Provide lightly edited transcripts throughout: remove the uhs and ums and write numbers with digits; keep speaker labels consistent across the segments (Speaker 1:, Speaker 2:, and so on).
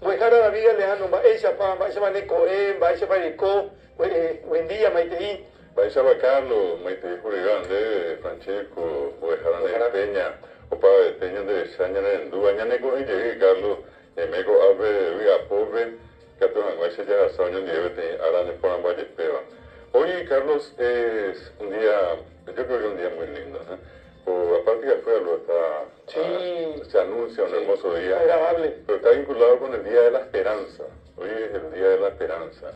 Speaker 1: Pues ahora la vida le da nomás, ella pa, ella va a Coen, va ella para Ico, buen día, Maiteí.
Speaker 2: Vais a Carlos, Maite Jurigande, Francesco, o dejaran Peña, o para Peña de Saña en Dubañane con ella, Carlos, Meco Alve, Vía Pobre, que todos los meses ya saben nieve, ahora en Poramba y Peba. Hoy, Carlos, es un día, yo creo que es un día muy lindo, ¿no? Por aparte que el pueblo se anuncia un hermoso día,
Speaker 1: agradable,
Speaker 2: pero está vinculado con el Día de la Esperanza. Hoy es el Día de la Esperanza.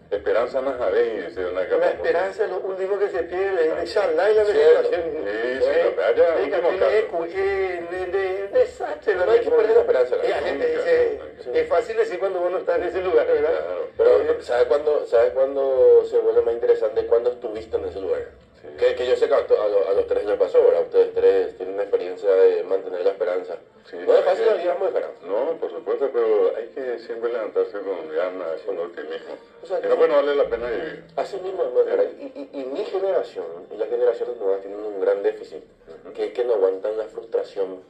Speaker 2: Esperanza Najaré, dice una capa.
Speaker 1: La esperanza es lo último que se pierde, inshallah y la meditación. Desastre,
Speaker 3: no hay que perder la esperanza.
Speaker 1: La gente dice, es fácil decir cuando uno está en ese lugar, ¿verdad?
Speaker 3: Pero ¿sabes cuándo se vuelve más interesante? ¿Cuándo estuviste en ese lugar? Sí. Que yo sé que a los tres les pasó, ¿verdad? Ustedes tres tienen una experiencia de mantener la esperanza. Sí, no es fácil la vida, muy esperanza.
Speaker 2: No, por supuesto, pero hay que siempre levantarse con ganas, con optimismo. O sea, no vale la pena vivir.
Speaker 3: Así mismo, y mi generación y las generaciones nuevas tienen un gran déficit, que no aguantan la frustración.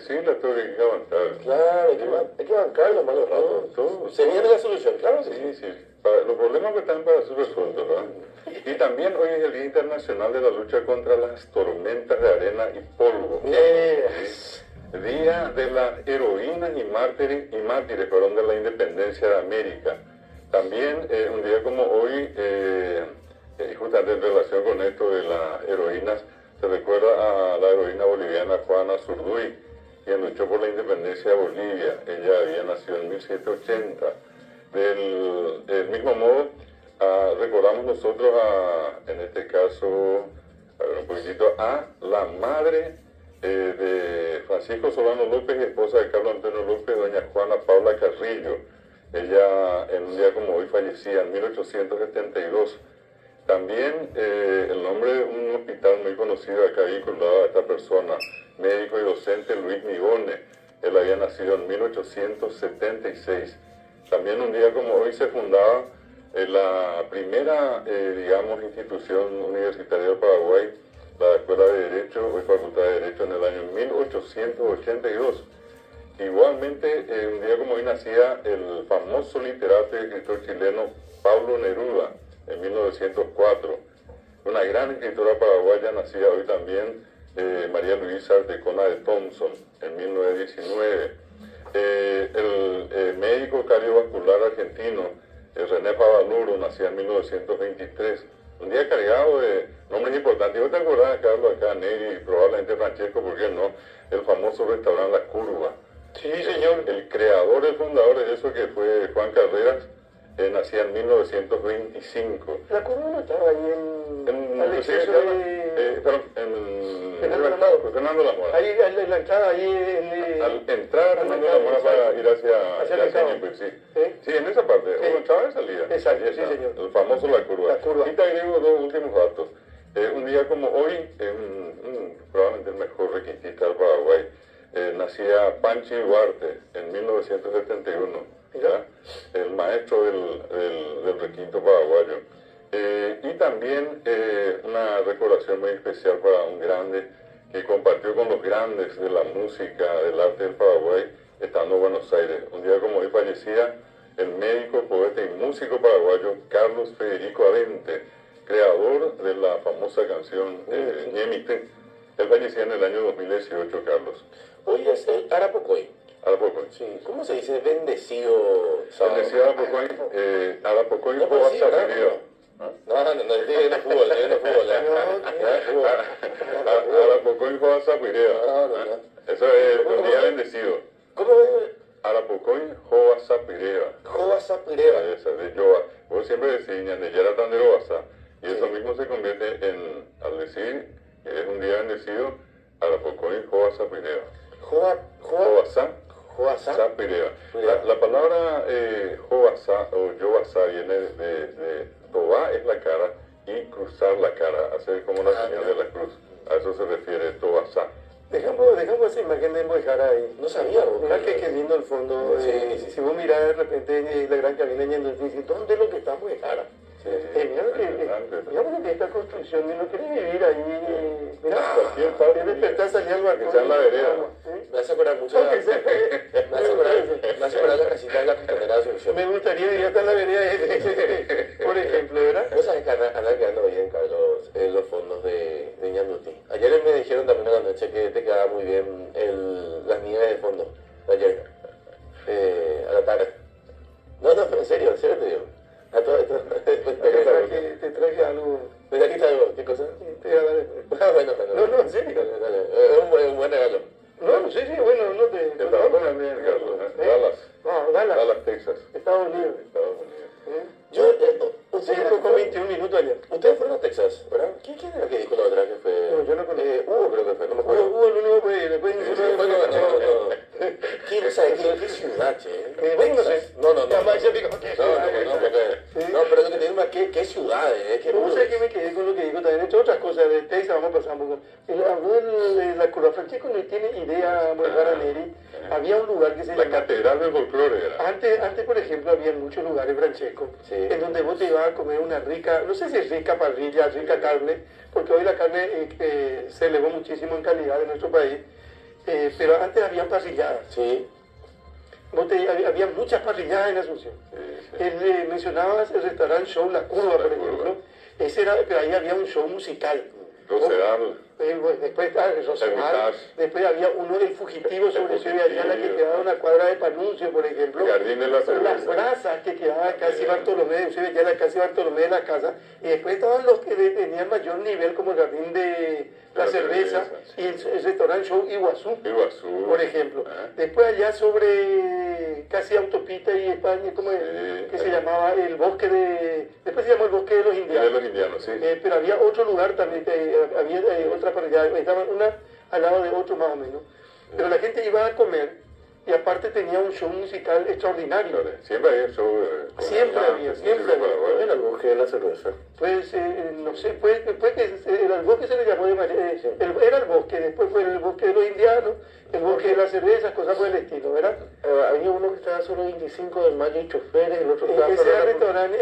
Speaker 2: Sí, la teoría hay que aguantar.
Speaker 3: Claro, hay que bancar los malos ratos. Se viene la solución, claro.
Speaker 2: Sí. Los problemas que están para ser resueltos, ¿verdad? Y también hoy es el Día Internacional de la Lucha contra las Tormentas de Arena y Polvo. Día de las Heroínas y Mártires de la Independencia de América. También un día como hoy, justamente en relación con esto de las heroínas, se recuerda a la heroína boliviana Juana Zurduy, quien luchó por la independencia de Bolivia. Ella había nacido en 1780. Del mismo modo, recordamos nosotros en este caso, un poquitito, a la madre de Francisco Solano López, esposa de Carlos Antonio López, doña Juana Paula Carrillo. Ella en un día como hoy fallecía en 1872. También el nombre de un hospital muy conocido acá vinculado a esta persona, médico y docente Luis Migone. Él había nacido en 1876. También un día como hoy se fundaba la primera, institución universitaria del Paraguay, la Escuela de Derecho, hoy Facultad de Derecho, en el año 1882. Igualmente, un día como hoy nacía el famoso literato y escritor chileno Pablo Neruda, en 1904. Una gran escritora paraguaya nacida hoy también, María Luisa Artecona de Thompson, en 1919. El médico cardiovascular argentino, René Favaloro, nacía en 1923. Un día cargado de nombres importantes. ¿Vos te acordás, Carlos, acá, Neri, y probablemente Francesco, por qué no? El famoso restaurante La Curva.
Speaker 1: Sí, señor.
Speaker 2: El creador, el fundador de eso, que fue Juan Carreras, nacía en 1925.
Speaker 1: La Curva no estaba ahí en el exceso de...
Speaker 2: Fernando Lamora.
Speaker 1: Ahí en la entrada, ahí
Speaker 2: al entrar Fernando Lamora para ir hacia Ñembe, sí. Sí, en esa parte, o entrada y salida.
Speaker 1: Exacto, sí, señor.
Speaker 2: El famoso La Curva. Y te agrego dos últimos datos. Un día como hoy, probablemente el mejor requintista del Paraguay, nacía Panchi Duarte en 1971. ¿Ya? El maestro del requinto paraguayo. Y también una recordación muy especial para un grande que compartió con los grandes de la música, del arte del Paraguay, estando en Buenos Aires. Un día como hoy fallecía el médico, poeta y músico paraguayo Carlos Federico Arente, creador de la famosa canción Ñemite. Él fallecía en el año 2018, Carlos.
Speaker 3: Hoy es el Arapocoy.
Speaker 2: Arapocoy.
Speaker 3: Sí. ¿Cómo se dice? Bendecido sábado.
Speaker 2: Bendecido Arapocoy, Joa Zapirio.
Speaker 3: No, estoy viendo fútbol,
Speaker 2: Arapocoy, Joa Zapirio. Eso es un día bendecido.
Speaker 3: ¿Cómo es?
Speaker 2: Arapocoy, Joa Zapirio.
Speaker 3: Joa Zapirio.
Speaker 2: Esa, de Joa. Vos siempre decís, Ñandeyara Tanderoasa. Y eso mismo se convierte al decir que es un día bendecido, Arapocoy, Joa Zapirio. Joasa Pirea. La palabra Joasa o Yoasa viene de Tobá es la cara y cruzar la cara, hacer como la señal de la cruz. A eso se refiere Tobasa.
Speaker 1: Dejamos esa imagen de Mojara ahí.
Speaker 3: No sabía,
Speaker 1: Mira qué lindo el fondo. Si vos mirás de repente la gran cabina y dices, ¿dónde es lo que está Mojara? Mira lo que esta construcción, no quiere vivir ahí. Mira,
Speaker 2: cualquier parte.
Speaker 1: Despertar, salir al balcón.
Speaker 2: Quizás en la vereda.
Speaker 3: Me hace acordar mucho. Me hace acordar mucho.
Speaker 1: Me gustaría ir hasta la vereda por ejemplo, ¿verdad?
Speaker 3: ¿Vos sabés que anda quedando bien, Carlos, los fondos de Ñanduti? Ayer me dijeron también a la noche que te quedaba muy bien las nieves de fondo. Ayer, a la tarde. No, pero en serio te digo. A todo esto.
Speaker 1: Te traje algo.
Speaker 3: ¿Me trajiste algo? ¿Qué cosa?
Speaker 1: Te voy a dar.
Speaker 3: Ah, bueno.
Speaker 1: No, en serio.
Speaker 3: Dale. Es un buen regalo.
Speaker 1: No, sí, bueno, no te...
Speaker 2: Estaba también, Carlos, Dallas.
Speaker 1: No, Dallas,
Speaker 2: Texas.
Speaker 1: Estados Unidos.
Speaker 3: Ustedes
Speaker 1: con 21 minutos allá.
Speaker 3: Ustedes fueron a Texas, ¿verdad? ¿Quién era que dijo la otra que fue?
Speaker 1: No, yo no conozco.
Speaker 3: Hugo creo que fue, no me acuerdo.
Speaker 1: Hugo el único fue, después
Speaker 3: no. ¿Quién sabe qué ciudad, che?
Speaker 1: No sé.
Speaker 3: No.
Speaker 1: Jamás se dijo que
Speaker 3: No, pero lo que te digo es qué ciudad,
Speaker 1: ¿Cómo sé que me quedé con lo que dijo también? He hecho otras cosas de Texas, vamos a pasar un poco. La curva Francesco no tiene idea, Neri. Había un lugar que se
Speaker 2: La
Speaker 1: llamaba...
Speaker 2: catedral del folclore era.
Speaker 1: Antes, por ejemplo, había muchos lugares, Francesco, en donde vos te ibas a comer una rica, no sé si es rica parrilla, rica carne, porque hoy la carne se elevó muchísimo en calidad en nuestro país, pero antes había parrilladas.
Speaker 3: Sí.
Speaker 1: Había muchas parrilladas en Asunción. Mencionabas el restaurante Show La Curva, por ejemplo. Pero ahí había un show musical.
Speaker 2: Rosedal.
Speaker 1: Después Rosedal. Después había uno del Fugitivo sobre Ciudad Ayala que quedaba una cuadra de Panuncio, por ejemplo.
Speaker 2: Jardín de la Cerveza.
Speaker 1: Las brasas que quedaban casi Bartolomé, de Ciudad Ayala, casi Bartolomé de la Casa. Y después estaban los que tenían mayor nivel, como el Jardín de la Cerveza y el restaurante Show Iguazú, por ejemplo. Después allá sobre casi Autopista y España, ¿cómo es? Que se llamaba el bosque de... Después se llamó el bosque de los indianos.
Speaker 2: De los indianos, sí.
Speaker 1: Pero había otro lugar también, había otra parrilla, estaban una al lado de otro más o menos. Pero la gente iba a comer y aparte tenía un show musical extraordinario.
Speaker 2: Siempre había show.
Speaker 1: Siempre había.
Speaker 3: Era el bosque de la cerveza.
Speaker 1: Pues, no sé, fue que el bosque se le llamó de manera... Era el bosque, después fue el bosque de los indianos, el bosque de las cervezas, cosas por el estilo, ¿verdad?
Speaker 3: Había uno que estaba solo 25 de mayo y choferes, el otro estaba...
Speaker 1: Ese era el restaurante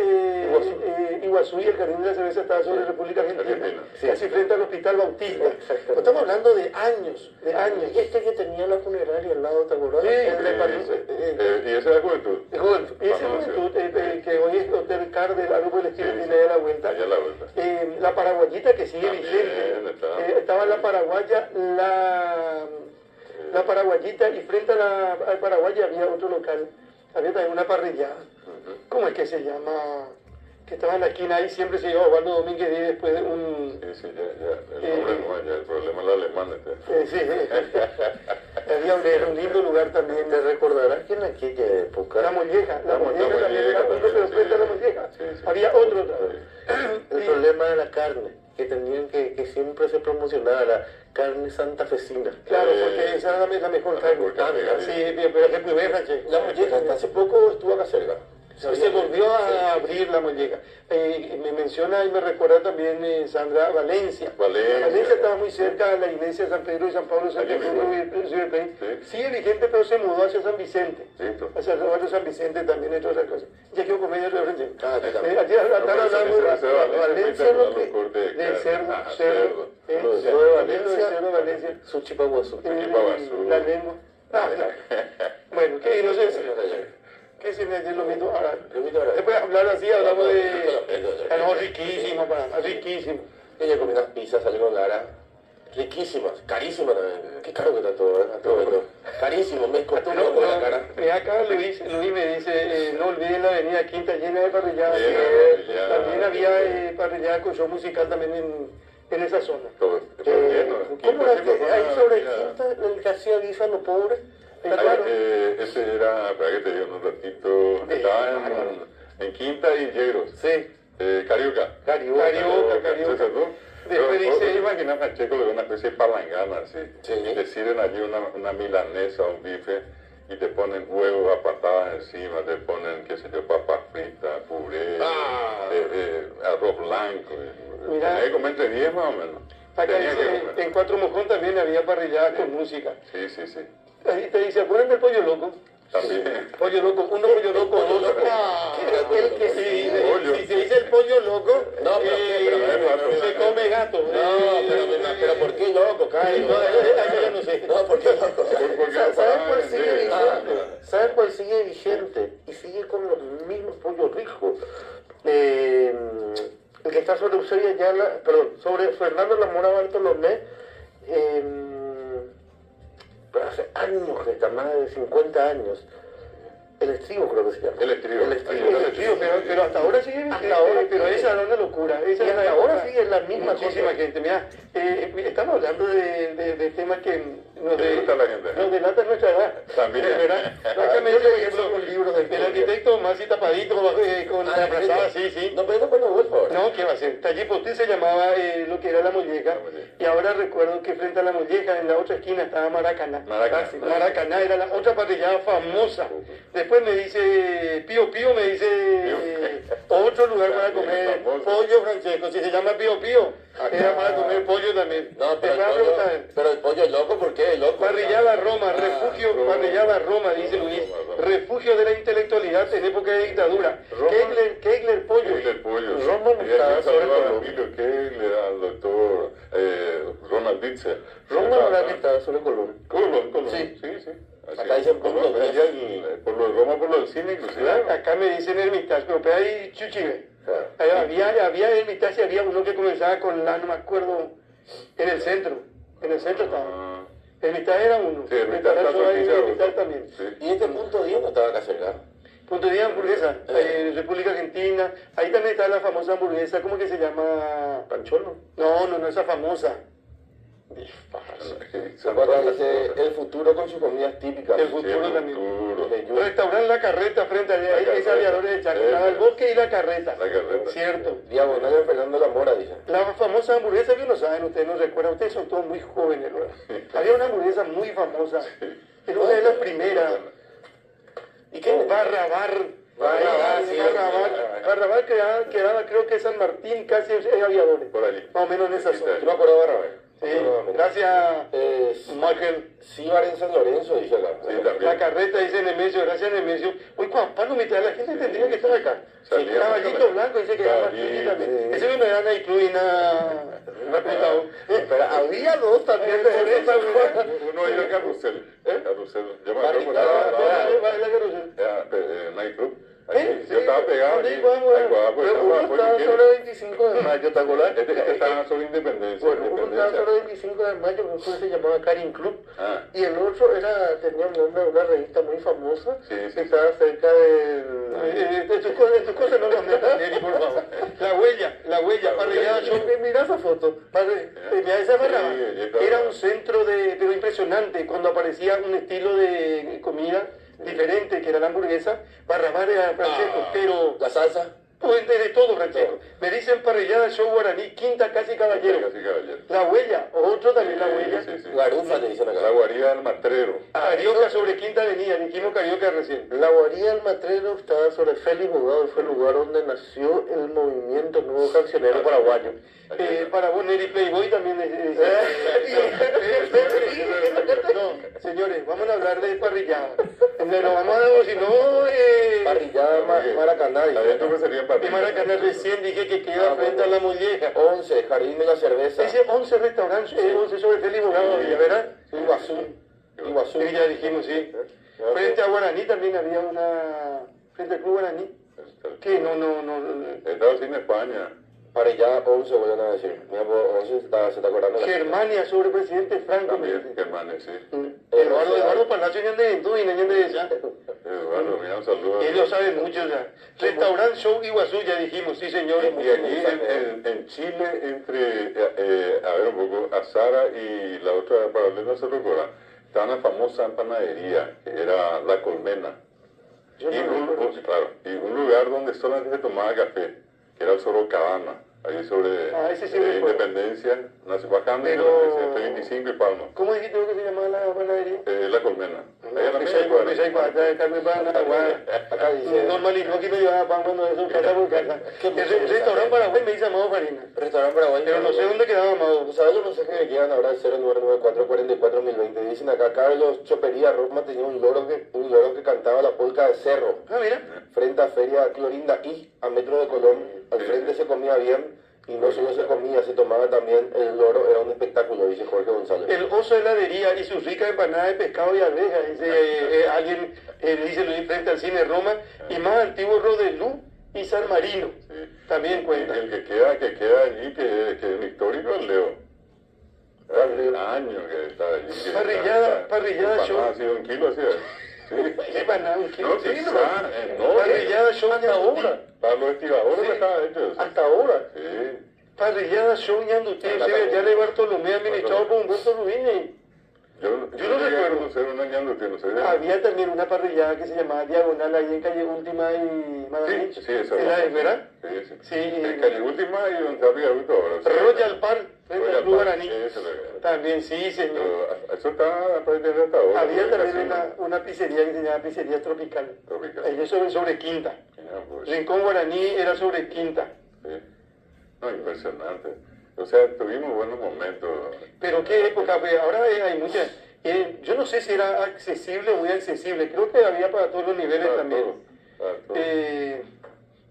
Speaker 1: Iguazú y el Jardín de la Cerveza estaba sobre República Argentina, casi frente al Hospital Bautista. Estamos hablando de años. Y
Speaker 3: este que tenía la funeraria al lado, ¿te acordás?
Speaker 1: Sí,
Speaker 2: y esa era Juventud.
Speaker 1: Y ese Juventud, que hoy es Hotel Cardel, algo por el estilo, tiene ahí a la vuelta.
Speaker 2: Allá a la vuelta.
Speaker 1: La paraguayita que sigue vigente. Estaba la paraguaya, la paraguayita, y frente a la paraguaya había otro local. Había también una parrilla. ¿Cómo es que se llama? Que estaba en la esquina ahí, siempre se llevaba Osvaldo Domínguez y después de un...
Speaker 2: Sí, ya. El nombre no, ya el problema es el alemán.
Speaker 1: Sí. Había un lindo lugar también.
Speaker 3: Te recordarás que en aquella época...
Speaker 1: La Molleja también era uno, pero frente a la Molleja. Había otro.
Speaker 3: El problema de la carne, que tenían que siempre se promocionaba la carne santafesina.
Speaker 1: Claro, porque esa era la mejor carne. Sí, pero es muy bien, Francesco.
Speaker 3: La Molleja hasta hace poco estuvo acá cerca.
Speaker 1: Se volvió a abrir la Molleja. Me menciona y me recuerda también Sandra Valencia. Valencia estaba muy cerca de la iglesia de San Pedro y San Pablo, San Pedro. Sigue vigente, pero se mudó hacia San Vicente. Hacia el barrio San Vicente también, entre otras cosas. Ya quiero comer de Francesco. Ayer están hablando de Valencia, del cerdo de Valencia.
Speaker 3: Su chipaguazú.
Speaker 1: La lengua. Bueno, ¿qué? No sé. ¿Qué se me lo mismo? Después de hablar así, hablamos de... No, riquísimo, riquísimo.
Speaker 3: Ella comió unas pizzas, salió con Lara. Riquísimas, carísimas también. Qué caro que está todo, ¿verdad? Carísimo, me costó un poco la cara.
Speaker 1: Mira acá Luis me dice, no olviden la avenida Quinta llena de parrilladas. También había parrillada con show musical también en esa zona.
Speaker 3: ¿Cómo era que ahí sobre Quinta, el que hacía guisa a los pobres?
Speaker 2: Ese era, para que te diga un ratito, estaba en Quinta y Lleros.
Speaker 1: Sí.
Speaker 2: Carioca.
Speaker 1: Después dice...
Speaker 2: Imagina Francesco de una especie de palangana, así. Y te sirven allí una milanesa, un bife, y te ponen huevos a patadas encima, te ponen, qué sé yo, papas fritas, puré, arroz blanco. Tenía que comer entre 10 más o menos.
Speaker 1: Acá en Cuatro Mojón también había parrilladas con música.
Speaker 2: Sí.
Speaker 1: Ahí te dice, ¿acuerdan del pollo loco?
Speaker 2: También.
Speaker 1: Pollo loco, uno pollo loco, dos. El que sí, si se dice el pollo loco, se come gato.
Speaker 3: Pero ¿por qué loco, Caio?
Speaker 1: Yo no sé.
Speaker 3: No, ¿por qué loco?
Speaker 1: ¿Sabes cuál sigue vigente? ¿Sabes cuál sigue vigente? Y sigue con los mismos pollos ricos. El que está sobre Eusebio Ayala, perdón, sobre Fernando Lamora Bartolomé, pero hace años, que está más de 50 años. El estribo creo que se llama.
Speaker 2: El estribo,
Speaker 1: pero hasta ahora sigue vigente. Pero esa era una locura. Y hasta ahora sigue la misma muchísima gente. Mira, estamos hablando de temas que nos delata nuestra edad.
Speaker 2: También.
Speaker 1: ¿Verdad? Acá me dice, por ejemplo, con libros del arquitecto más y tapadito, con la frazada, sí.
Speaker 3: No, pero no cuando vos, por favor.
Speaker 1: No, ¿qué va a ser? Tallipotín se llamaba lo que era la molleja. Y ahora recuerdo que frente a la molleja, en la otra esquina, estaba Maracaná. Maracaná era la otra parrillada famosa. Después me dice Pío, me dice otro lugar para comer pollo, Francesco. Si se llama Pío, era para comer pollo también.
Speaker 3: No, pero el pollo es loco, ¿por qué? Loco.
Speaker 1: Parrillada Roma, parrillada Roma, dice Luis. Refugio de la intelectualidad en época de dictadura. Kegler pollo.
Speaker 2: Roma no estaba sobre Colón. Kegler, al doctor Ronald Ditzer.
Speaker 1: Roma no era que estaba sobre Colón.
Speaker 2: Colón.
Speaker 1: Sí.
Speaker 3: Acá dicen
Speaker 2: por lo de Roma, por lo del cine inclusive.
Speaker 1: Acá me dicen Hermitage, pero hay Chuchive. Había Hermitage y había uno que comenzaba con la, no me acuerdo, en el centro estaba. Hermitage era uno.
Speaker 2: Sí, Hermitage
Speaker 1: también.
Speaker 2: Sí.
Speaker 3: ¿Y este punto 10 no estaba acá cerca?
Speaker 1: Punto 10 hamburguesa, República Argentina. Ahí también está la famosa hamburguesa, ¿cómo que se llama?
Speaker 3: ¿Pancholo?
Speaker 1: No, esa famosa.
Speaker 3: El futuro con sus comidas típicas.
Speaker 1: El futuro también. Restaurante La Carreta frente a ese aviadores de Chaco. El Bosque y La Carreta. Cierto.
Speaker 3: Diagonal de Fernando Lamora, dice.
Speaker 1: La famosa hamburguesa que no saben, ustedes no recuerdan, ustedes son todos muy jóvenes, ¿verdad? Había una hamburguesa muy famosa. Era una de las primeras. ¿Y qué? Barrabar quedaba creo que San Martín, casi aviadores.
Speaker 2: Por allí.
Speaker 1: Más o menos en esa zona.
Speaker 3: Yo me acuerdo de Barrabar.
Speaker 1: Sí, gracias, Michael.
Speaker 3: Síbar en San Lorenzo, dice acá.
Speaker 2: Sí, también.
Speaker 1: La Carreta, dice Nemesio, gracias Nemesio. Uy, Pablo, mitad de la gente tendría que estar acá. Caballito Blanco, dice que era Martín también. Ese me da y Cluina. Pero había dos también.
Speaker 2: Uno era Carrusel. Yo me acuerdo. Nightclub. Yo estaba pegado.
Speaker 1: Uno estaba sobre el 25 de mayo, ¿te acuerdas?
Speaker 2: Este estaba sobre Independencia.
Speaker 1: Bueno, uno estaba sobre el 25 de mayo, que después se llamaba Karin Club. Y el otro tenía un nombre de una revista muy famosa. Que estaba cerca del... Tus cosas no las metas, Neri, por favor. La huella, parrillada. Mira esa foto. Mira esa barra. Era un centro pero impresionante, cuando aparecía un estilo de comida diferente, que era la hamburguesa. Barrabar era Francesco, pero...
Speaker 3: ¿La salsa?
Speaker 1: Pues de todo, Francesco. Me dicen parrillada, show guaraní, quinta casi caballero. La huella, otro también la huella.
Speaker 3: Garufa te dicen acá.
Speaker 2: La guarida del Matrero.
Speaker 1: Carioca sobre Quinta Avenida, dijimos Carioca recién. La guarida del Matrero estaba sobre Félix Bugado, fue el lugar donde nació el movimiento nuevo cancionero paraguayo. Para vos, Neri Playboy también No, señores, vamos a hablar de parrillada. No vamos a dar, si no...
Speaker 3: Parrillada Maracaná.
Speaker 1: De Maracaná recién dije que queda frente a la molleja.
Speaker 3: 11, Jardín de la Cerveza.
Speaker 1: Ese 11 restaurantes, 11 sobre Félix Bugado, ¿verdad?
Speaker 3: Iguazú.
Speaker 1: Sí, ya dijimos, sí. Frente a Guaraní también había una... Frente al Club Guaraní. Que no.
Speaker 2: Estaba sin España.
Speaker 3: Parrillada 11, vuelven a decir. Mira, 11 se está acordando.
Speaker 1: Germania sobre presidente Franco.
Speaker 2: También, Germania, sí.
Speaker 1: Eduardo Palacio ya de tú y ya de ella.
Speaker 2: Eduardo, mira, un saludo.
Speaker 1: Él lo sabe mucho ya. Restaurante Show Iguazú, ya dijimos, sí señor.
Speaker 2: Y aquí en Chile, entre, a ver un poco, Azara y la otra paralela, no se recuerda, estaba una famosa panadería, que era La Colmena. Y un lugar donde solamente se tomaba café, que era el Sorocabana, ahí sobre Independencia, bajando entre 25 y Palma.
Speaker 1: ¿Cómo dijiste que se llamaba la panadería?
Speaker 2: La Colmena.
Speaker 1: Normalito, aquí me llevaba pan cuando eso pasa por casa. El restaurante Paraguay me dice Amado Farina.
Speaker 3: Restaurante Paraguay.
Speaker 1: Pero no sé dónde quedaba Amado.
Speaker 3: ¿Sabes los mensajes que quedan ahora al 0994-44-1020? Dicen acá, Carlos Chopería Roma tenía un loro que cantaba la polca de Cerro.
Speaker 1: Ah, mira.
Speaker 3: Frente a Feria Clorinda y a Metro de Colón. Al frente se comía bien. Y no solo se comía, se tomaba también el loro, era un espectáculo, dice Jorge González.
Speaker 1: El oso de heladería y sus ricas empanadas de pescado y arveja, dice alguien, dice Luis, frente al cine Roma, y más antiguo Rodelú y San Marino, también cuenta.
Speaker 2: El que queda allí, que es un histórico, es Leo. Hace años que está allí.
Speaker 1: Parrillada show.
Speaker 2: Ha sido un kilo, así es. Sí.
Speaker 1: Empanada, un kilo.
Speaker 2: No,
Speaker 1: Sí,
Speaker 2: no.
Speaker 1: Parrillada show hasta ahora.
Speaker 2: Pablo Estibador
Speaker 1: Sí.
Speaker 2: estaba hecho.
Speaker 1: Hasta ahora.
Speaker 2: Sí.
Speaker 1: Parrillada show Ñandutí, ya le Bartolomé administrado por Humberto Rubini.
Speaker 2: Yo no recuerdo conocer una Ñandutí, no sé.
Speaker 1: Había también una parrillada que se llamaba Diagonal ahí en Calle Última y Madrid.
Speaker 2: Sí, eso.
Speaker 1: ¿Verdad?
Speaker 2: Sí.
Speaker 1: Sí.
Speaker 2: En Calle Última y Don Charlie Adulto ahora.
Speaker 1: Royal Park, frente al Club Guaraní.
Speaker 2: Eso
Speaker 1: También, sí, señor.
Speaker 2: Pero eso está prácticamente hasta ahora.
Speaker 1: Había también una pizzería que se llama Pizzería Tropical. Ella sobre Quinta.
Speaker 2: Pues.
Speaker 1: Rincón Guaraní era sobre Quinta.
Speaker 2: Sí. No, impresionante. O sea, tuvimos buenos momentos.
Speaker 1: Pero qué época, pues ahora hay muchas. Yo no sé si era accesible o muy accesible. Creo que había para todos los niveles
Speaker 2: Para
Speaker 1: también.
Speaker 2: todo.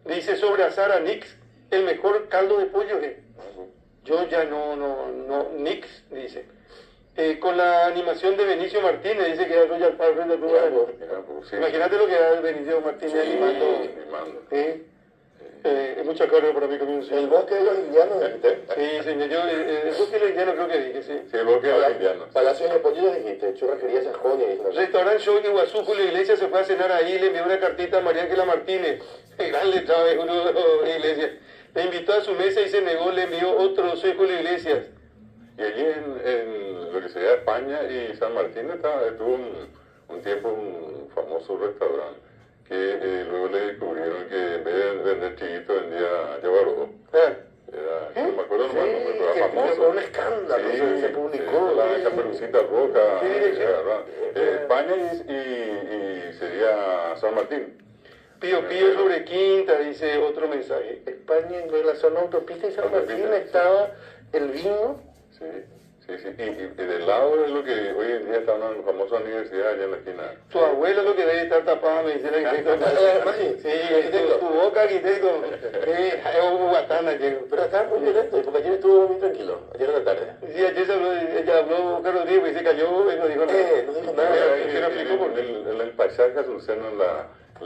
Speaker 1: Dice sobre asar a Nix, el mejor caldo de pollo. Yo ya no, Nix, dice. Con la animación de Benicio Martínez, dice que era Royal Park del Club Guaraní.
Speaker 2: Sí.
Speaker 1: Imagínate lo que era Benicio Martínez animando. Es mucha carga para mí también.
Speaker 3: El bosque de los indianos, dijiste.
Speaker 1: Sí, señor, yo el bosque de los indianos creo que dije, sí.
Speaker 2: Sí, el bosque de los indianos.
Speaker 3: Palacio de los Pollos dijiste, Churrasquería Sajonia.
Speaker 1: Restaurante Show de Iguazú, Julio Iglesias se fue a cenar ahí, le envió una cartita a María Ángela Martínez, el gran letrado de Julio Iglesias. Le invitó a su mesa y se negó, le envió otro, soy Julio Iglesias.
Speaker 2: Y allí en lo que sería España y San Martín estuvo un tiempo un famoso restaurante que luego le descubrieron que en vez de vender chiquito vendía yaguaró. No me acuerdo nomás el nombre, pero era famoso.
Speaker 3: Fue un escándalo, se publicó.
Speaker 2: La Caperucita Roja, España y sería San Martín.
Speaker 1: Pío sobre Quinta, dice otro mensaje. España en relación a autopista y San Martín estaba el vino.
Speaker 2: Sí. Y del lado es lo que hoy en día está una famosa universidad allá en la esquina.
Speaker 1: Tu abuela es lo que debe estar tapada, me dice el arquitecto. Sí, tu boca, arquitecto. Es guatana,
Speaker 3: pero estaba muy violento, porque ayer estuvo muy tranquilo, ayer en la tarde.
Speaker 1: Sí, ayer ella habló Carlos Rodríguez y se cayó y no dijo nada.
Speaker 3: No dijo nada.
Speaker 2: En el paisaje azuceno, en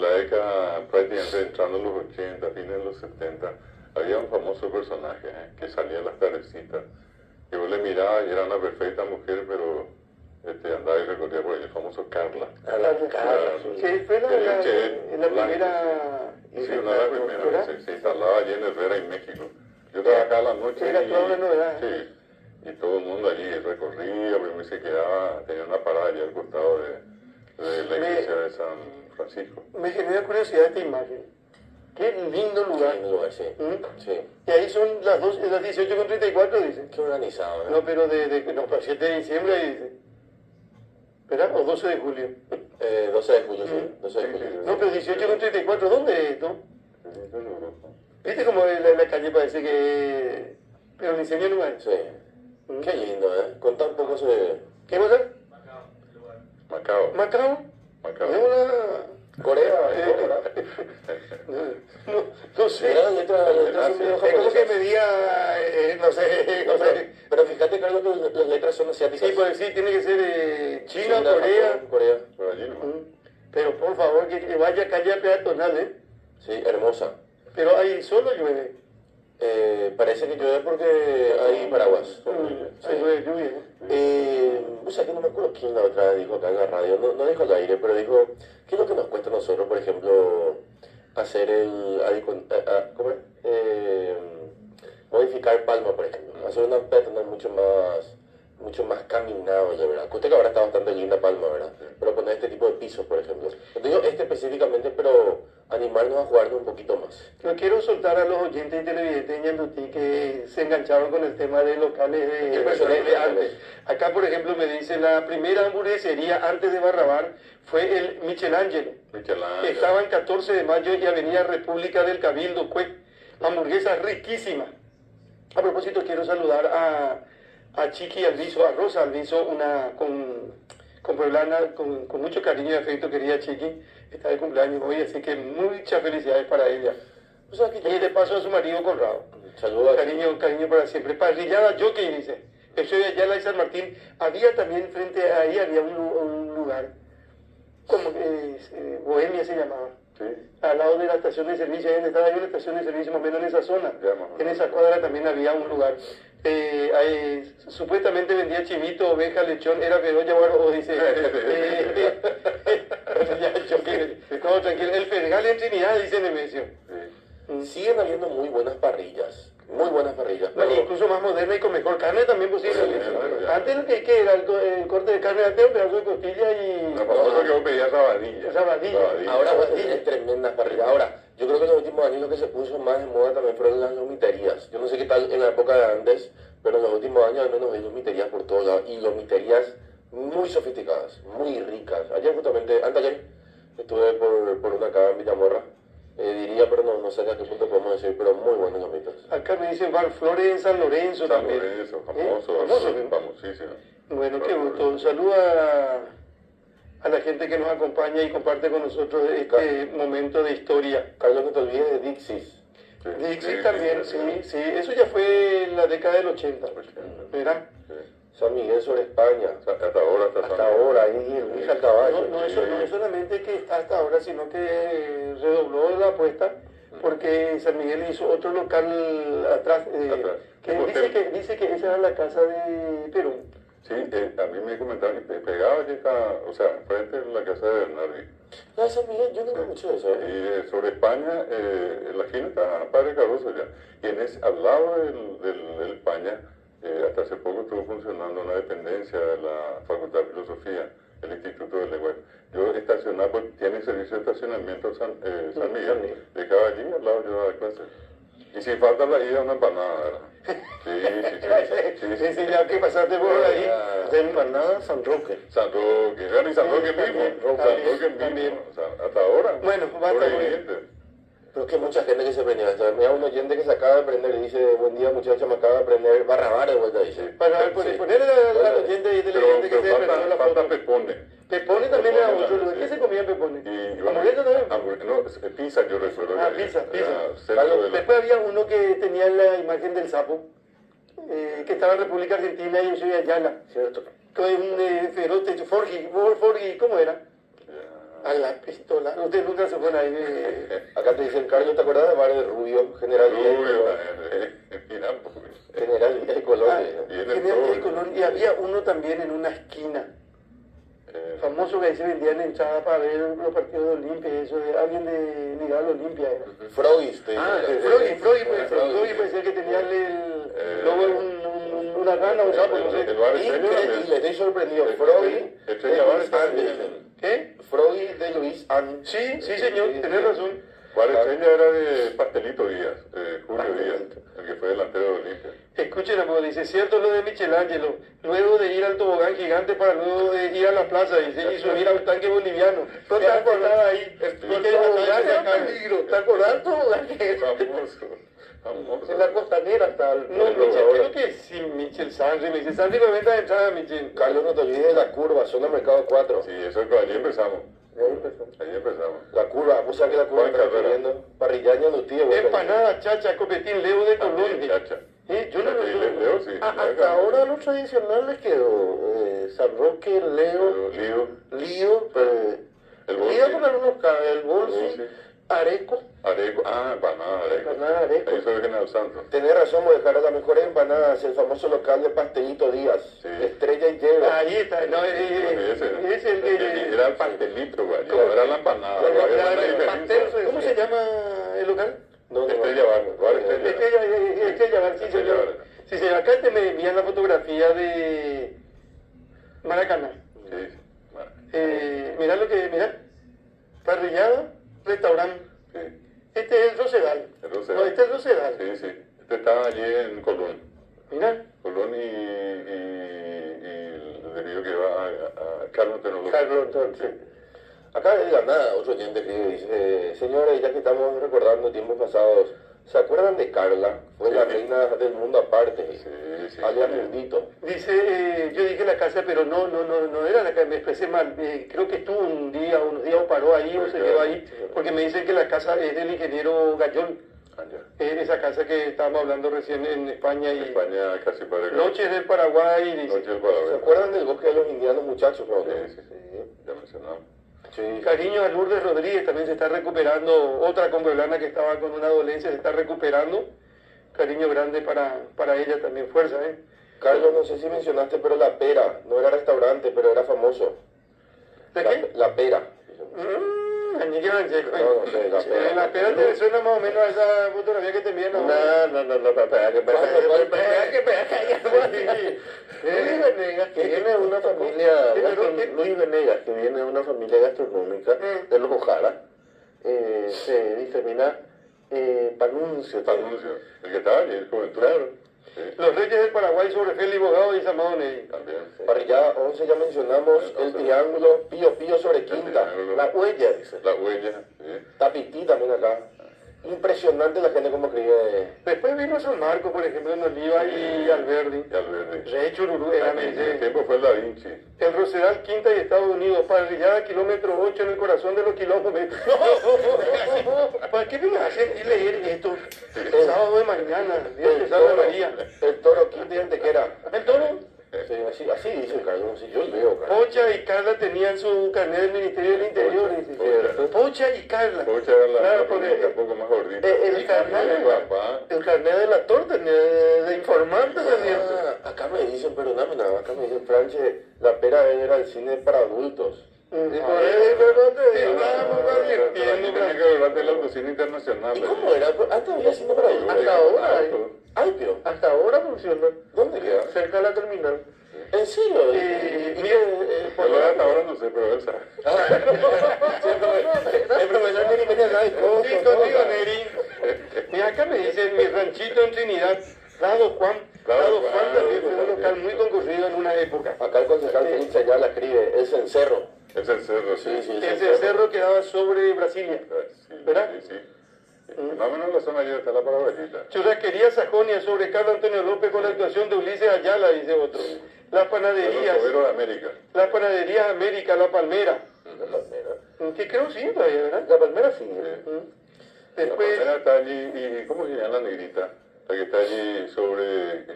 Speaker 2: la década prácticamente entrando en los 80, fines de los 70, había un famoso personaje que salía en las tardecitas. Que vos le mirabas y era una perfecta mujer, pero andaba y recorría por ahí, el famoso Carla.
Speaker 1: Carla, que fue la primera...
Speaker 2: Sí, una de las primeras, se instalaba allí en Herrera, en México. Yo trabajaba a la noche
Speaker 1: era toda una novedad.
Speaker 2: Sí, y todo el mundo allí recorría, primero se quedaba, tenía una parada allí al costado de la iglesia de San Francisco.
Speaker 1: Me genera curiosidad esta imagen. Qué lindo lugar.
Speaker 3: Lindo lugar, sí.
Speaker 1: Sí. Y ahí son las 18:34, dice.
Speaker 3: Qué organizado, ¿eh?
Speaker 1: No, pero para 7 de diciembre, dice. ¿Verdad? ¿O 12 de julio?
Speaker 3: 12 de julio, sí. 12 de julio.
Speaker 1: No, pero 18:34, ¿dónde es esto? ¿Viste cómo la calle parece que... Pero ni señor lugar?
Speaker 3: Sí. Qué lindo, ¿eh? Con tan poco se...
Speaker 1: ¿Qué cosa?
Speaker 2: Macao.
Speaker 1: ¿Macao?
Speaker 3: Corea,
Speaker 1: no sé.
Speaker 3: Las letras son medio
Speaker 1: es como que me diga, no sé.
Speaker 3: Pero fíjate, Carlos, que las letras son asiáticas.
Speaker 1: Sí, pues sí, tiene que ser China, Corea.
Speaker 3: Japón, Corea.
Speaker 2: Por allí nomás.
Speaker 1: Pero por favor, que vaya calle peatonal, ¿eh?
Speaker 3: Sí, hermosa.
Speaker 1: Pero ahí solo llueve.
Speaker 3: Parece que llueve porque hay paraguas.
Speaker 1: Hay lluvia.
Speaker 3: O sea, que no me acuerdo quién la otra vez dijo acá en la radio, no dijo al aire, pero dijo, ¿qué es lo que nos cuesta a nosotros, por ejemplo, hacer modificar Palma, por ejemplo? Hacer una peatonal mucho más caminable, ¿verdad? Usted que ahora está bastante linda Palma, ¿verdad? Pero poner este tipo de pisos, por ejemplo. No digo específicamente, pero animarnos a jugarnos un poquito más.
Speaker 1: Yo quiero soltar a los oyentes y televidentes de Ñandutí que se engancharon con el tema de locales de antes. Acá, por ejemplo, me dice, la primera hamburguesería antes de Barrabar fue el Michelangelo. Estaba en 14 de mayo y Avenida República del Cabildo, hamburguesa riquísima. A propósito, quiero saludar a Chiqui Alviso, a Rosa Alviso, una con pueblana, con mucho cariño y afecto, querida Chiqui. Está de cumpleaños hoy, así que muchas felicidades para ella. O sea, y de paso a su marido Conrado.
Speaker 3: Saludos.
Speaker 1: Cariño para siempre. Parrillada Jockey, dice. Yo soy de Ayala y San Martín. Había también frente a ahí, había un lugar, como Bohemia se llamaba. Sí. Al lado de la estación de servicio, ahí donde estaba yo, la estación de servicio, más o menos en esa zona. En esa cuadra también había un lugar. Supuestamente vendía chivito, oveja, lechón, era Feroz o dice. No, tranquilo, el Fergal en Trinidad, dice Nemesio.
Speaker 3: Siguen habiendo muy buenas parrillas. Muy buenas parrillas.
Speaker 1: Pero... incluso más moderna y con mejor carne también posible. Antes lo que era el corte de carne, antes un pedazo de costilla y...
Speaker 2: No, famoso que yo pedía sabadilla.
Speaker 3: Ahora es tremendas parrillas. Ahora, yo creo que en los últimos años lo que se puso más de moda también fueron las lomiterías. Yo no sé qué tal en la época de antes, pero en los últimos años al menos hay lomiterías por todos lados. Y lomiterías muy sofisticadas, muy ricas. Ayer justamente, anteayer, estuve por una acá en Villamorra. Diría, pero no sé a qué punto podemos decir, pero muy buenos lomitos.
Speaker 1: Acá me dicen Bar Flores en San Lorenzo también.
Speaker 2: San Lorenzo, famosísimo.
Speaker 1: Bueno, qué gusto. Saluda a la gente que nos acompaña y comparte con nosotros este momento de historia.
Speaker 3: Carlos, no te olvides de Dixis.
Speaker 1: Dixis también, sí. Eso ya fue en la década del 80. ¿Verdad?
Speaker 3: San Miguel sobre España.
Speaker 2: Hasta ahora,
Speaker 3: ahí Luis al caballo.
Speaker 1: No es solamente que está hasta ahora, sino que redobló la apuesta, porque San Miguel hizo otro local atrás, que dice que esa era la casa de Perú.
Speaker 2: Sí, a mí me comentaron que pegaba que está, o sea, frente a la casa de Bernardi.
Speaker 3: No, San Miguel, yo nunca escuché eso.
Speaker 2: Y sobre España, la esquina está Padre Cardoso ya. Y al lado del España, hasta hace poco estuvo funcionando una dependencia de la Facultad de Filosofía, el Instituto del Lenguaje. Yo estacionaba, porque tiene servicio de estacionamiento San Miguel, dejaba allí al lado yo daba clases. Y si falta la ida, una empanada, ¿verdad?
Speaker 1: Sí, ya que pasaste por ahí.
Speaker 3: De empanada San Roque.
Speaker 2: San Roque mismo. O sea, hasta ahora.
Speaker 1: Bueno, basta.
Speaker 3: Pero es que mucha gente que se prendió. Mira, un oyente que se acaba de prender y dice, buen día muchacha, me acaba de prender Barrabar de vuelta, dice.
Speaker 1: Para ponerle al oyente y televidente que se prendió la foto.
Speaker 2: Pepone.
Speaker 1: Pepone también era otro lugar. ¿Qué se comía Pepone? ¿Hamburguesa también?
Speaker 2: No, pizza yo recuerdo.
Speaker 1: Pizza. Después había uno que tenía la imagen del sapo, que estaba en República Argentina y yo soy Ayala.
Speaker 3: Cierto.
Speaker 1: Con un feroz, Forgi, ¿cómo era? A la pistola. Usted nunca se pone ahí.
Speaker 3: Acá te dicen, Carlos, ¿te acuerdas de bar de Rubio? General General Díaz y Colón.
Speaker 1: General Díaz y Colón. Y había uno también en una esquina. Famoso que ahí se vendían entradas para ver los partidos de Olimpia, eso de alguien de ligado a Olimpia era.
Speaker 3: Frogis.
Speaker 1: Frogis puede ser que tenía luego una rana, un sapo, no sé.
Speaker 3: Y le estoy sorprendido. Frogis de Luis An.
Speaker 1: Sí, señor, tenés razón.
Speaker 2: ¿Cuál estrella era de Pastelito Díaz? Julio Díaz, el que fue delantero de Olimpia.
Speaker 1: Escuchen, amor, dice, cierto lo de Michelangelo, luego de ir al tobogán gigante para luego de ir a la plaza, dice, y subir a un tanque boliviano. ¿No te acordás ahí? ¿Te acordás del tobogán que era?
Speaker 2: Famoso.
Speaker 1: En la costanera está. No, creo que sí, Michel Sanri. Me dice, Sanri me venta de entrada, Michel.
Speaker 3: Carlos, no te olvides de la curva, zona Mercado 4.
Speaker 2: Sí, eso es que allí empezamos.
Speaker 3: Ahí empezamos. La curva, vos sabés que la curva está corriendo. Parrillaña, no tío.
Speaker 1: Empanada, chacha, copetín, Leo de Colón.
Speaker 2: Chacha.
Speaker 1: Yo no lo sé.
Speaker 2: Leo, sí.
Speaker 3: Hasta ahora lo tradicional les quedó San Roque, Leo, Lío, el Bolsi, Areco.
Speaker 2: Empanada Areco. Ahí soy General Santos.
Speaker 3: Tenés razón, voy a dejar las mejores empanadas, el famoso local de Pastelito Díaz. Sí. Estrella y Lleva.
Speaker 1: Ahí está, no, es el que...
Speaker 2: Era el pastelito, güey. Era la empanada.
Speaker 1: ¿Cómo se llama el local?
Speaker 2: Estrella Bar.
Speaker 1: Estrella Bar, sí, señor. Sí, señor. Acá me envían la fotografía de Maracaná.
Speaker 2: Sí.
Speaker 1: Mirá parrillada, restaurante.
Speaker 2: Sí.
Speaker 1: Este es el Rosedal.
Speaker 2: El Rosedal.
Speaker 1: No, este es el Rosedal.
Speaker 2: Sí, sí. Este estaba allí en Colón.
Speaker 1: Mira.
Speaker 2: Colón y debido que va a Carlos Tecnológico.
Speaker 3: Carlos, sí. Acá de la nada, otro oyente que dice, señores, ya que estamos recordando tiempos pasados, ¿se acuerdan de Carla? Fue la reina del mundo aparte, alias Mundito.
Speaker 1: Dice, yo dije la casa, pero no era la casa, me expresé mal. Creo que estuvo unos días o paró ahí o se quedó ahí, porque me dicen que la casa es del ingeniero Gallón. Esa casa que estábamos hablando recién en España. Y
Speaker 2: España casi para
Speaker 1: Noches del Paraguay.
Speaker 2: Noches del Paraguay.
Speaker 3: ¿Se acuerdan del bosque de los indianos, muchachos? ¿No?
Speaker 2: Sí, ya mencionamos.
Speaker 1: Sí. Cariño a Lourdes Rodríguez, también se está recuperando, otra compueblana que estaba con una dolencia, se está recuperando. Cariño grande para ella también, fuerza,
Speaker 3: Carlos, no sé si mencionaste, pero La Pera, no era restaurante, pero era famoso.
Speaker 1: ¿De qué?
Speaker 3: La Pera.
Speaker 1: No, no sé, La Pera te suena más o menos a esa fotografía que te envían.
Speaker 3: No, Luis Venegas, que viene de una familia, Luis Venegas, que viene de una familia gastronómica de los Ojara, se disemina Panuncio.
Speaker 2: El que estaba allí, el juventud.
Speaker 3: Claro.
Speaker 2: Sí.
Speaker 1: Los Reyes del Paraguay sobre Félix Bogado y Samado Ney.
Speaker 2: También. Sí.
Speaker 3: Parrillada 11 ya mencionamos, el triángulo Pío sobre Quinta, la huella, dice.
Speaker 2: La huella, sí.
Speaker 3: Tapití también acá. Impresionante la gente como escribe.
Speaker 1: Después vino San Marco, por ejemplo, en Oliva y Alberdi. Rey Chururú, era
Speaker 2: el tiempo fue el Da Vinci.
Speaker 1: El Rosedal, Quinta y Estados Unidos, parrillada kilómetro 8 en el corazón de los kilómetros. ¿Para qué me hacen leer esto? El sábado de mañana, día de Salve María.
Speaker 3: El Toro, Quinta y Antequera.
Speaker 1: ¿El Toro?
Speaker 3: Sí, así dice Carlos, si yo leo, Carlos.
Speaker 1: Pocha y Carla tenían su carnet del Ministerio del Interior. Pocha y Carla.
Speaker 2: Pocha era la
Speaker 1: claro,
Speaker 2: un poco más gordita.
Speaker 1: El carnet de la torta, de informante también.
Speaker 3: Acá me dicen, perdóname, acá me dicen, Franche, La Pera era el cine para adultos.
Speaker 2: Tenía que hablar del autocine internacional.
Speaker 3: ¿Y cómo era? Antes había cine para adultos.
Speaker 1: Hasta ahora.
Speaker 3: Alpio.
Speaker 1: Hasta ahora funciona.
Speaker 3: ¿Dónde queda?
Speaker 1: Cerca de la terminal.
Speaker 3: ¿En serio?
Speaker 2: Hasta ahora no sé, pero él sabe.
Speaker 3: El profesor Neri me sabe todo.
Speaker 1: Sí, contigo, Neri. Mira, acá me dicen mi ranchito en Trinidad. Lado Juan también fue un local muy concurrido en una época.
Speaker 3: Acá el concejal Félix Ayala escribe, es el cerro.
Speaker 2: Es el cerro, sí.
Speaker 1: Ese cerro quedaba sobre Brasilia, ¿verdad?
Speaker 2: Sí. Más o menos en la zona allí está la Paraguayita.
Speaker 1: Churrasquería Sajonia sobre Carlos Antonio López con la actuación de Ulises Ayala, dice otro. Las panaderías.
Speaker 2: De América.
Speaker 1: Las panaderías América, La Palmera.
Speaker 3: La Palmera.
Speaker 1: Que creo sí todavía, ¿verdad?
Speaker 3: La Palmera sí.
Speaker 1: Después.
Speaker 2: La Palmera está allí, y ¿cómo se llama la negrita? La que está allí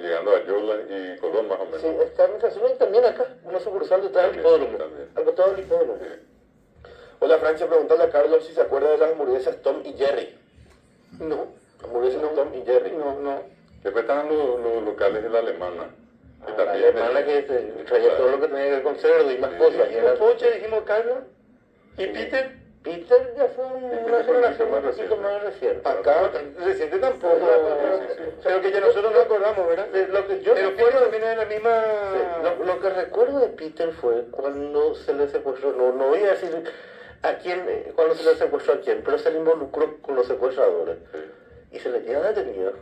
Speaker 2: llegando a Yola y Colón más o menos.
Speaker 3: Sí, está en estación y también acá, una sucursal detrás del hipódromo. Al costado del hipódromo. Hola Francia, preguntarle a Carlos si se acuerda de las hamburguesas Tom y Jerry.
Speaker 1: No.
Speaker 3: Hamburguesas Tom y Jerry.
Speaker 1: No.
Speaker 2: Después estaban los locales de la alemana.
Speaker 3: La alemana que traía todo lo que tenía que ver con cerdo y más cosas.
Speaker 1: Poche, dijimos Carlos. ¿Y Peter?
Speaker 3: Peter ya fue una generación un poquito más reciente.
Speaker 1: Acá, reciente tampoco. Pero que ya nosotros no acordamos, ¿verdad?
Speaker 3: Lo que yo
Speaker 1: recuerdo también es la misma.
Speaker 3: Sí, lo que recuerdo de Peter fue cuando se le secuestró, no voy a decir a quién, cuando se le secuestró a quién, pero se le involucró con los secuestradores. Y se le lleva detenido.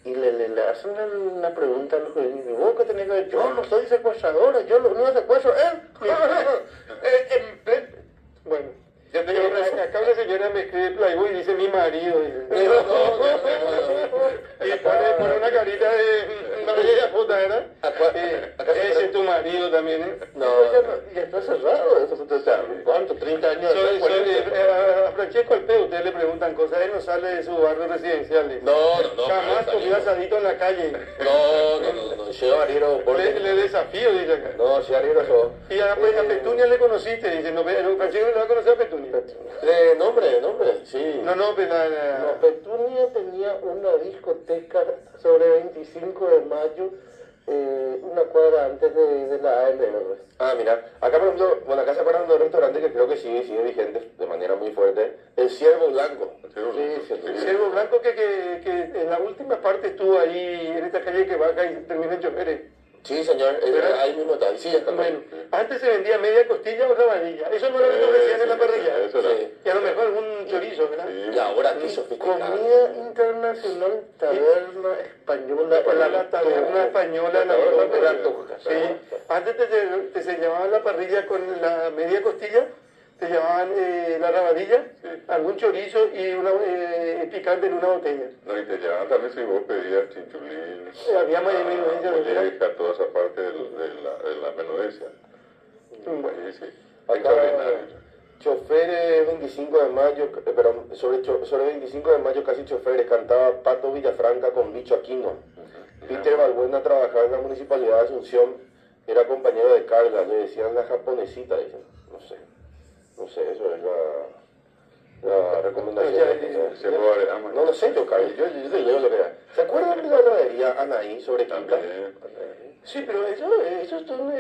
Speaker 3: Y le hacen una pregunta a los jueces. ¿Y vos qué tenés que ver? Yo no soy secuestradora, yo lo único secuestro
Speaker 1: Bueno, acá una señora me escribe Playboy y dice mi marido. Y pone una carita de una bella puta, ¿verdad? Ese es tu marido también, ¿eh?
Speaker 3: No, ya está cerrado eso. ¿Cuánto? 30 años.
Speaker 1: A Francesco Alpeo ustedes le preguntan cosas, él no sale de su barrio residencial.
Speaker 3: No.
Speaker 1: Jamás comió asadito en la calle.
Speaker 3: No, yo Ariero.
Speaker 1: Le desafío, dice acá.
Speaker 3: No, si Ariero sos.
Speaker 1: Y a Petunia le conociste, dice, no, Francesco no va a conocer a Petunia.
Speaker 3: Nombre, sí.
Speaker 1: No,
Speaker 3: Petunia tenía una discoteca sobre 25 de mayo, una cuadra antes de la ALR. Ah, mira, acá por ejemplo, acá se acuerdan de un restaurante que creo que sigue vigente de manera muy fuerte, el Ciervo Blanco.
Speaker 1: El Ciervo Blanco que en la última parte estuvo ahí, en esta calle que baja y termina en Choferes.
Speaker 3: Sí, señor, ahí mismo está, sí, está.
Speaker 1: Bueno, antes se vendía media costilla o rabadilla, eso no era lo que ofrecían en la parrilla. Y a lo mejor un chorizo
Speaker 3: Y ahora qué sofisticado.
Speaker 1: Comida internacional, taberna española, la taberna española, la toja. Sí. Antes te se llamaba la parrilla con la media costilla, te llamaban la rabadilla, algún chorizo y una picante en una botella.
Speaker 2: No, y te llamaban también si vos pedías chinchulín,
Speaker 1: había
Speaker 2: molleja, toda esa parte de la menudencia.
Speaker 1: Bueno,
Speaker 2: sí.
Speaker 3: Acá, choferes 25 de mayo, pero sobre 25 de mayo casi choferes, cantaba Pato Villafranca con Bicho Aquino. Peter Balbuena trabajaba en la Municipalidad de Asunción, era compañero de carga, le decían la japonesita, dicen, no sé, eso es la recomendación. No sé yo, Carlos, yo te leo lo que era. ¿Se acuerdan de la heladería Anaí sobre Quinta?
Speaker 1: Sí, pero eso son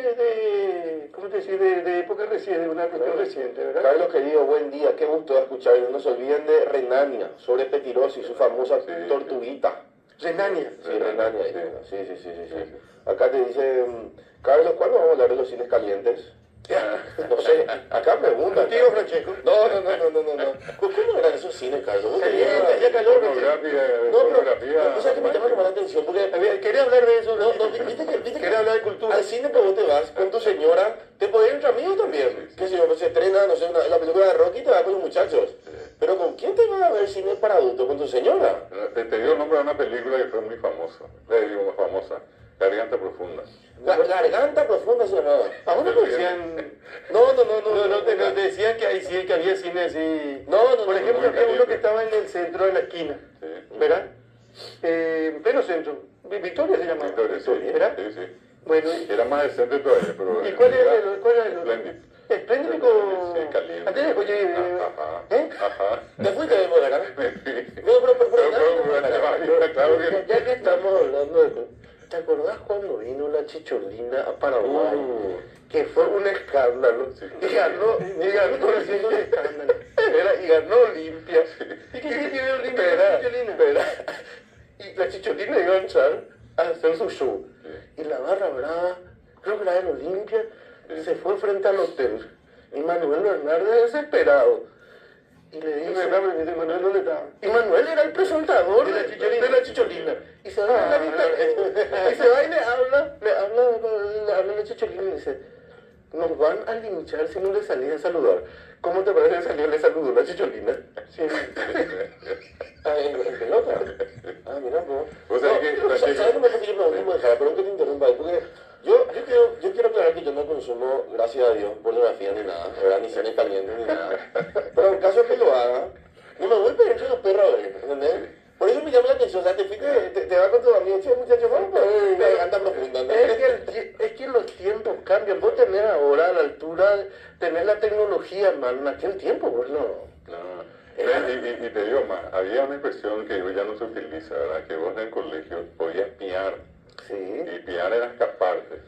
Speaker 1: ¿cómo te decís? De época reciente, de una cuestión reciente, ¿verdad?
Speaker 3: Carlos querido, buen día, qué gusto de escuchar. Y no se olviden de Renania, sobre Petirosi, su famosa tortuguita.
Speaker 1: Renania.
Speaker 3: Sí, Renania. Sí. Acá te dice, Carlos, ¿cuándo vamos a hablar de los cines calientes? No sé, acá preguntan.
Speaker 1: ¿Contigo, Francesco?
Speaker 3: No. ¿Cómo eran esos cines, Carlos?
Speaker 1: Ya calor,
Speaker 3: pornografía. O sea, que me llama la atención, porque
Speaker 1: quería hablar de eso.
Speaker 3: ¿Viste
Speaker 1: quería hablar de cultura.
Speaker 3: Al cine que vos te vas con tu señora, te podés ir entre amigos también. Que si se estrena, no sé, la película de Rocky, te vas con los muchachos. Pero ¿con quién te vas a ver cine para adultos? ¿Con tu señora?
Speaker 2: Te dio el nombre de una película que fue muy famosa. Muy famosa. Garganta Profunda.
Speaker 3: Garganta Profunda se llamaba.
Speaker 1: ¿A uno te decían? No, te decían que había cine así. Por ejemplo, había uno que estaba en el centro de la esquina, ¿verdad? En pleno centro. Victoria se llamaba.
Speaker 2: Victoria,
Speaker 1: ¿verdad?
Speaker 2: Sí.
Speaker 1: Bueno,
Speaker 2: era más decente todavía, pero...
Speaker 1: ¿Y cuál era el otro?
Speaker 2: Splendid.
Speaker 1: Espléndido con...
Speaker 2: Sí, caliente.
Speaker 1: Antes de
Speaker 2: Ajá.
Speaker 3: ¿Te fuiste de Modena?
Speaker 2: Claro que...
Speaker 3: Ya que estamos hablando de... ¿Te acordás cuando vino la Chicholina a Paraguay? Que fue un escándalo. Y ganó haciendo un escándalo. Y ganó Olimpia.
Speaker 1: ¿Y qué tiene que ver Olimpia con la Chicholina?
Speaker 3: Y la Chicholina iba a entrar a hacer su show. Y la barra brava, creo que la del Olimpia, se fue frente al hotel. Y Manuel Bernardes desesperado. Y le dice...
Speaker 1: Manuel no le estaba.
Speaker 3: Y Manuel era el presentador de la Chicholina. Y se va y le habla a la Chicholina y le dice, nos van a linchar si no le salís a saludar. ¿Cómo te parece que salió y le saludó la Chicholina? Sí. ¿En pelota? Mira, pues. ¿Sabes lo mejor que yo pregunto? Perdón que te interrumpa, porque yo quiero aclarar que yo no consumo, gracias a Dios, pornografía ni nada, ¿verdad? Ni cine caliente ni nada. Pero en caso que lo haga, no me voy a pedir entre los perros a ver, ¿entendés? Por eso me llama la atención, o sea, te vas con tus amigos, che, muchachos, vamos a garganta profunda, ¿no? Es que los tiempos cambian, vos tenés ahora a la altura, tenés la tecnología, man, en aquel tiempo, pues no.
Speaker 2: Y te digo más, había una expresión que hoy ya no se utiliza, ¿verdad? Que vos en el colegio podías piar.
Speaker 3: Sí.
Speaker 2: Y piar era escaparte.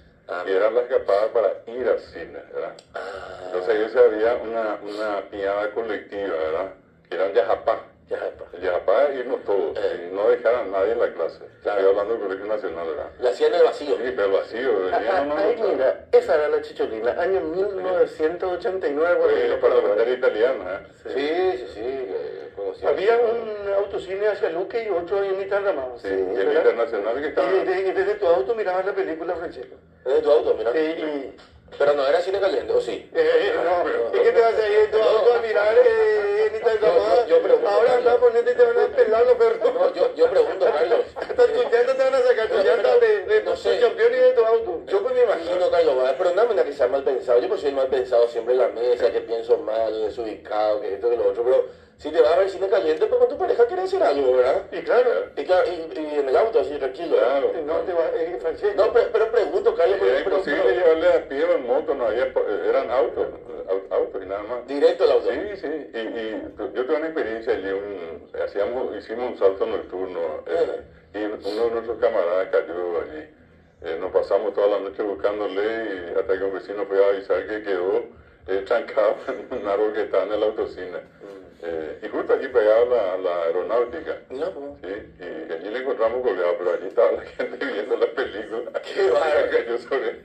Speaker 2: Y era la escapada para ir al cine, ¿verdad? Entonces ahí había una piada colectiva, ¿verdad? Que era un yajapá. El yajapá era irnos todos, y no dejar a nadie en la clase. Estoy hablando del Colegio Nacional, ¿verdad?
Speaker 3: La hacían en el vacío.
Speaker 2: Sí, pero el vacío.
Speaker 3: Mira, esa era la Chicholina, año 1989.
Speaker 2: Parlamentaria italiana,
Speaker 3: Sí.
Speaker 1: Había un autocine hacia Luque y otro en Interramado.
Speaker 2: Sí, el internacional que estaba...
Speaker 1: Y desde tu auto mirabas la película, Francesco.
Speaker 3: ¿Desde tu auto, mira?
Speaker 1: Sí,
Speaker 3: pero no era cine caliente, ¿o sí?
Speaker 1: No, ¿y qué te vas a ir en tu auto a mirar en Interramado?
Speaker 3: Yo pregunto,
Speaker 1: ahora anda a ponerte y te van a pelar los perros.
Speaker 3: No, yo pregunto, Carlos.
Speaker 1: Hasta tu llanta te van a sacar, tu llanta de tu campeón y de tu auto.
Speaker 3: Yo pues me imagino, Carlos, pero no me que sea mal pensado. Yo pues soy mal pensado siempre en la mesa, que pienso mal, desubicado, que esto, que lo otro, pero... Si te vas a ver cine caliente, pues con tu pareja quieres hacer algo, ¿verdad?
Speaker 1: Y claro.
Speaker 3: Y en el auto, así, tranquilo.
Speaker 2: Claro.
Speaker 1: No te va, Francesco.
Speaker 3: No, pero pregunto, Carlos.
Speaker 2: Era imposible llevarle a pie o en moto, no había, eran autos y nada más.
Speaker 3: ¿Directo al auto?
Speaker 2: Sí. Y yo tuve una experiencia allí, hicimos un salto nocturno, y uno de nuestros camaradas cayó allí. Nos pasamos toda la noche buscándole, y hasta que un vecino fue a avisar que quedó trancado en un árbol que estaba en el autocine. Y justo allí pegaba la aeronáutica.
Speaker 3: No,
Speaker 2: sí, y allí le encontramos colgado, pero allí estaba la gente viendo la película.
Speaker 3: ¡Qué bárbaro!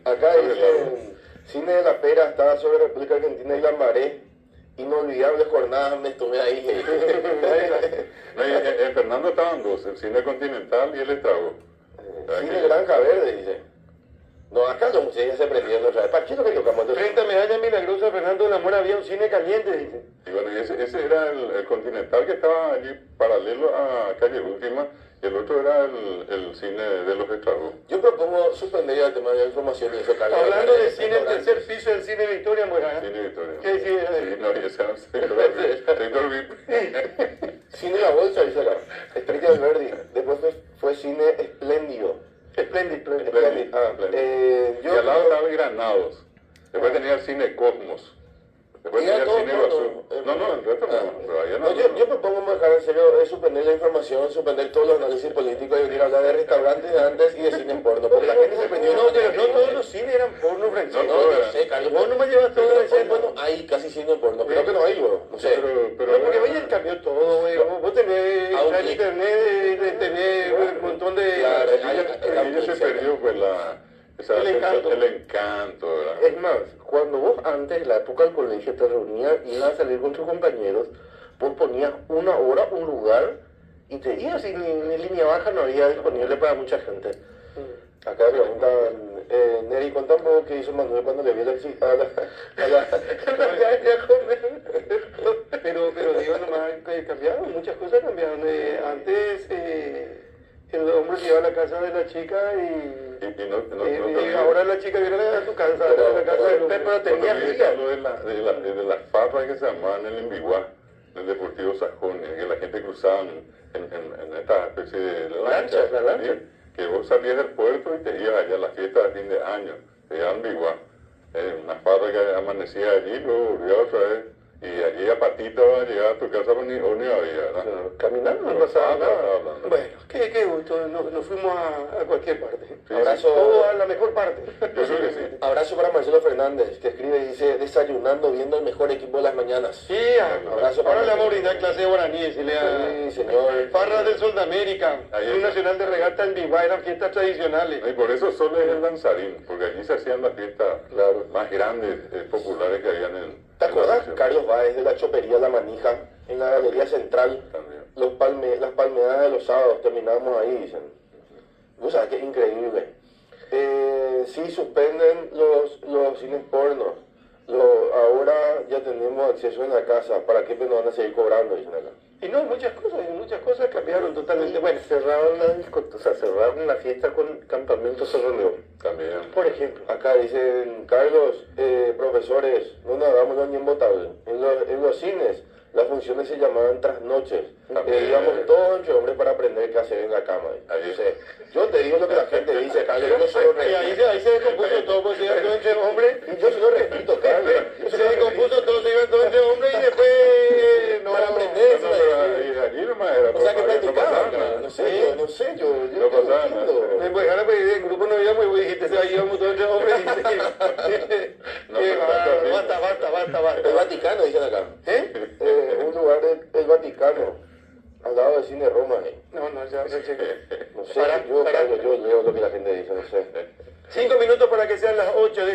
Speaker 3: Acá dice, Cine de la Pera, estaba sobre República Argentina y Lambaré. inolvidables jornadas me estuve ahí.
Speaker 2: En Fernando estaban dos, el cine Continental y el Estrago.
Speaker 3: Cine Granja Verde, dice. No, acá los museos ya se prendieron otra vez. ¿Para qué es lo que tocamos?
Speaker 1: Frente a Medalla Milagrosa, Fernando de la Mora, había un cine caliente, dice.
Speaker 2: Y bueno, ese era el Continental que estaba allí paralelo a Calle Última, y el otro era el cine de los Estragos.
Speaker 3: Yo propongo suspender el tema de la información y eso.
Speaker 1: Hablando de cine, el tercer piso del cine Victoria, Moja.
Speaker 2: Cine Victoria.
Speaker 1: ¿Qué decía?
Speaker 2: Sí, no, y ese era sector VIP.
Speaker 3: Cine La Bolsa, dice acá. Estrella del Verdi. Después fue cine Espléndido.
Speaker 1: Espléndido.
Speaker 2: Y al lado estaba Granados. Después tenía el cine Cosmos. Después tenía el cine Basur. No, el resto no. Pero allá no.
Speaker 3: Yo propongo dejar en serio suspender la información, suspender todos los análisis políticos y venir a hablar de restaurantes de antes y de cine porno. Porque la gente se prendió.
Speaker 1: No todos los cines eran porno, Francisco.
Speaker 3: No, yo sé, Carlos.
Speaker 1: Vos no me llevas todo el cine.
Speaker 3: Bueno, hay casi cine porno. Creo que no hay, güey. No sé.
Speaker 2: Pero
Speaker 1: porque hoy cambió todo, güey. Vos tenés en internet, tenés un montón de...
Speaker 3: Claro,
Speaker 2: ahí se perdió pues el encanto, ¿verdad?
Speaker 4: Es más, cuando vos antes, en la época del colegio, te reunías y ibas a salir con tus compañeros, vos ponías una hora, un lugar, y te ibas y ni línea baja no había disponible para mucha gente.
Speaker 3: Acá me preguntan, Neri, contá un poco qué hizo Manuel cuando le vio a la
Speaker 1: Pero digo, nomás cambiaron, muchas cosas cambiaron. Antes el hombre se iba a la casa de la chica y ahora la chica viene a tu casa, pero tenía
Speaker 2: días. De las farras que se llamaban el Enviguá, del Deportivo Sajonia, que la gente cruzaba en esta especie de lancha, que vos salías del puerto y te ibas allá a la fiesta de fin de año, se llama Enviguá. Una farra que amanecía allí, luego volvía otra vez. Y allí a patito llegar a tu casa o ni había, ¿verdad?
Speaker 4: Caminando no pasaba nada.
Speaker 1: Bueno, qué gusto, nos fuimos a cualquier parte.
Speaker 2: Sí,
Speaker 3: Abrazo.
Speaker 1: Todo a la mejor parte.
Speaker 2: Yo creo que sí.
Speaker 3: Abrazo para Marcelo Fernández, que escribe y dice, desayunando viendo el mejor equipo de las mañanas.
Speaker 1: Sí,
Speaker 3: abrazo para
Speaker 1: ahora le vamos a brindar clase de guaraní,
Speaker 3: Sí, señor.
Speaker 1: Farra del Sol de América,
Speaker 2: Ahí
Speaker 1: Club
Speaker 2: está.
Speaker 1: Nacional de Regata en Viguá, eran fiestas tradicionales.
Speaker 2: Y por eso solo es el danzarín, porque allí se hacían las fiestas más grandes, populares que habían en...
Speaker 3: ¿Te acuerdas? Carlos Báez de la Chopería La Manija, en la Galería Central.
Speaker 2: También.
Speaker 3: Las palmeadas de los sábados, terminábamos ahí, dicen. Vos sabés que es increíble. Sí, suspenden los cines pornos. Ahora ya tenemos acceso en la casa. ¿Para qué nos van a seguir cobrando? Dicen acá.
Speaker 1: Y no, muchas cosas cambiaron totalmente. Bueno,
Speaker 4: cerraron cerraron la fiesta con Campamento Cerro León.
Speaker 2: También.
Speaker 1: por ejemplo.
Speaker 3: Acá dicen, Carlos, profesores, no nos hagamos ni en botable. En los cines, las funciones se llamaban trasnoches. Íbamos todos entre hombres para aprender qué hacer en la cama. Yo te digo lo que la gente dice, Carlos. Yo solo
Speaker 1: Ahí se descompuso todo, pues se iban todos entre hombres.
Speaker 3: Y yo se lo repito, Carlos.
Speaker 1: Se descompuso todo, se iban todos entre hombres y después no
Speaker 3: para aprender.
Speaker 2: Allí nomás era.
Speaker 3: O sea que practicaban.
Speaker 2: No
Speaker 3: No sé, yo
Speaker 2: no pasaba nada.
Speaker 1: me dejaron, pues en grupo no íbamos y vos dijiste, ahí íbamos todos entre hombres. Basta.
Speaker 3: El Vaticano, dicen acá. Un lugar del Vaticano, al lado del cine Roma.
Speaker 1: No, ya se cheque.
Speaker 3: No sé, yo leo lo que la gente dice, no sé.
Speaker 1: 5 minutos para que sean las 8 de